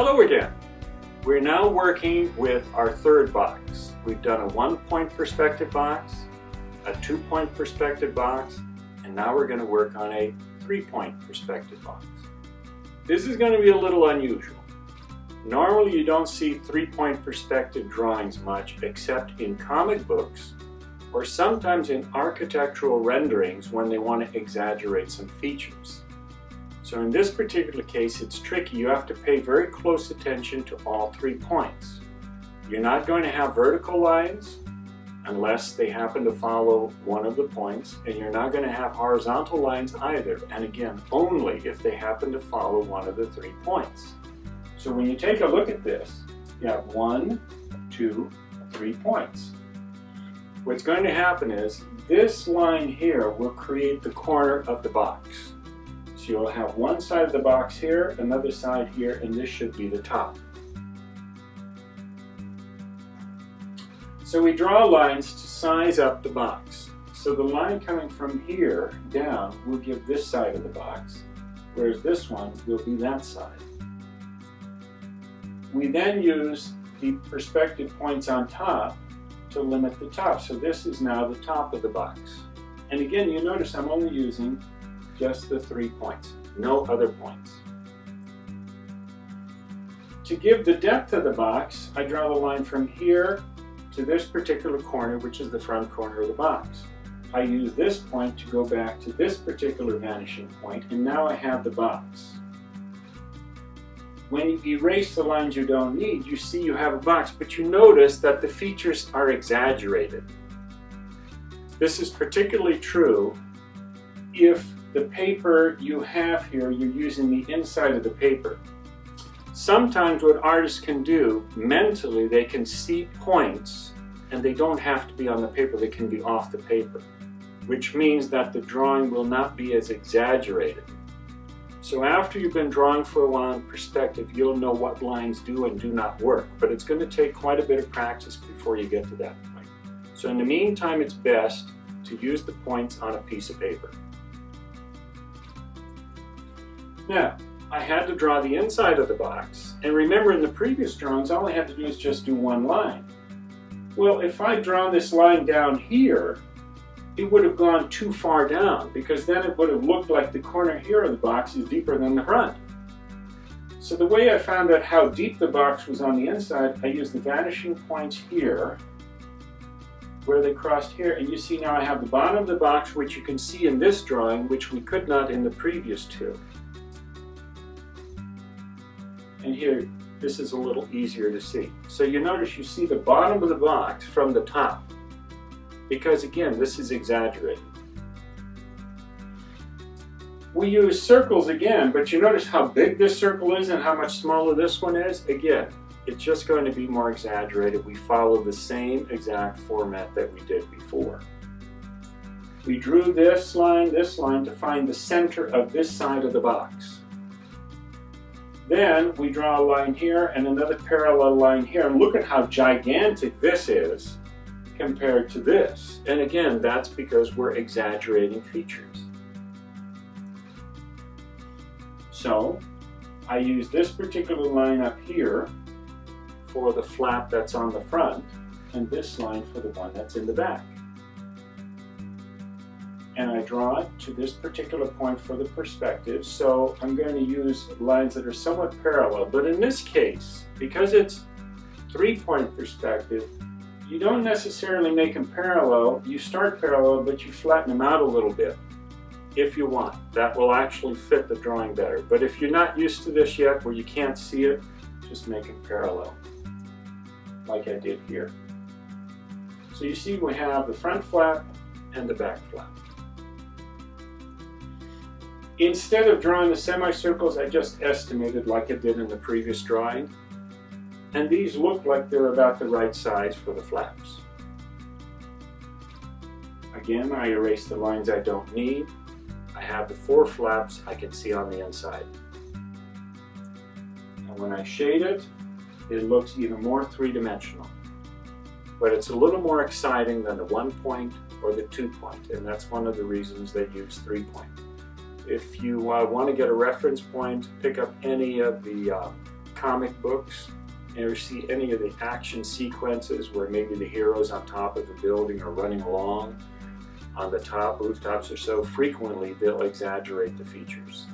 Hello again. We're now working with our third box. We've done a 1-point perspective box, a 2-point perspective box, and now we're going to work on a 3-point perspective box. This is going to be a little unusual. Normally you don't see 3-point perspective drawings much except in comic books or sometimes in architectural renderings when they want to exaggerate some features. So in this particular case it's tricky. You have to pay very close attention to all 3 points. You're not going to have vertical lines unless they happen to follow one of the points, and you're not going to have horizontal lines either, and again only if they happen to follow one of the 3 points. So when you take a look at this, you have 1, 2, 3 points. What's going to happen is this line here will create the corner of the box. So you'll have one side of the box here, another side here, and this should be the top. So we draw lines to size up the box. So the line coming from here down will give this side of the box, whereas this one will be that side. We then use the perspective points on top to limit the top. So this is now the top of the box. And again, you notice I'm only using just the 3 points, no other points. To give the depth of the box, I draw the line from here to this particular corner, which is the front corner of the box. I use this point to go back to this particular vanishing point, and now I have the box. When you erase the lines you don't need, you see you have a box, but you notice that the features are exaggerated. This is particularly true if the paper you have here, you're using the inside of the paper. Sometimes what artists can do, mentally, they can see points and they don't have to be on the paper, they can be off the paper, which means that the drawing will not be as exaggerated. So after you've been drawing for a while in perspective, you'll know what lines do and do not work, but it's going to take quite a bit of practice before you get to that point. So in the meantime, it's best to use the points on a piece of paper. Now, I had to draw the inside of the box, and remember in the previous drawings all I had to do is just do one line. Well, if I draw this line down here, it would have gone too far down, because then it would have looked like the corner here of the box is deeper than the front. So the way I found out how deep the box was on the inside, I used the vanishing points here, where they crossed here, and you see now I have the bottom of the box, which you can see in this drawing, which we could not in the previous two. And here, this is a little easier to see. So you notice you see the bottom of the box from the top, because again, this is exaggerated. We use circles again, but you notice how big this circle is and how much smaller this one is? Again, it's just going to be more exaggerated. We follow the same exact format that we did before. We drew this line to find the center of this side of the box. Then we draw a line here and another parallel line here, and look at how gigantic this is compared to this. And again, that's because we're exaggerating features. So I use this particular line up here for the flap that's on the front, and this line for the one that's in the back. And I draw it to this particular point for the perspective, so I'm going to use lines that are somewhat parallel. But in this case, because it's 3-point perspective, you don't necessarily make them parallel. You start parallel, but you flatten them out a little bit if you want. That will actually fit the drawing better. But if you're not used to this yet, where you can't see it, just make them parallel, like I did here. So you see we have the front flap and the back flap. Instead of drawing the semicircles, I just estimated like I did in the previous drawing. And these look like they're about the right size for the flaps. Again, I erase the lines I don't need. I have the 4 flaps I can see on the inside. And when I shade it, it looks even more 3-dimensional. But it's a little more exciting than the 1-point or the 2-point, and that's one of the reasons they use 3-point. If you want to get a reference point, pick up any of the comic books, and you see any of the action sequences where maybe the hero's on top of a building or running along on the top rooftops or so, frequently they'll exaggerate the features.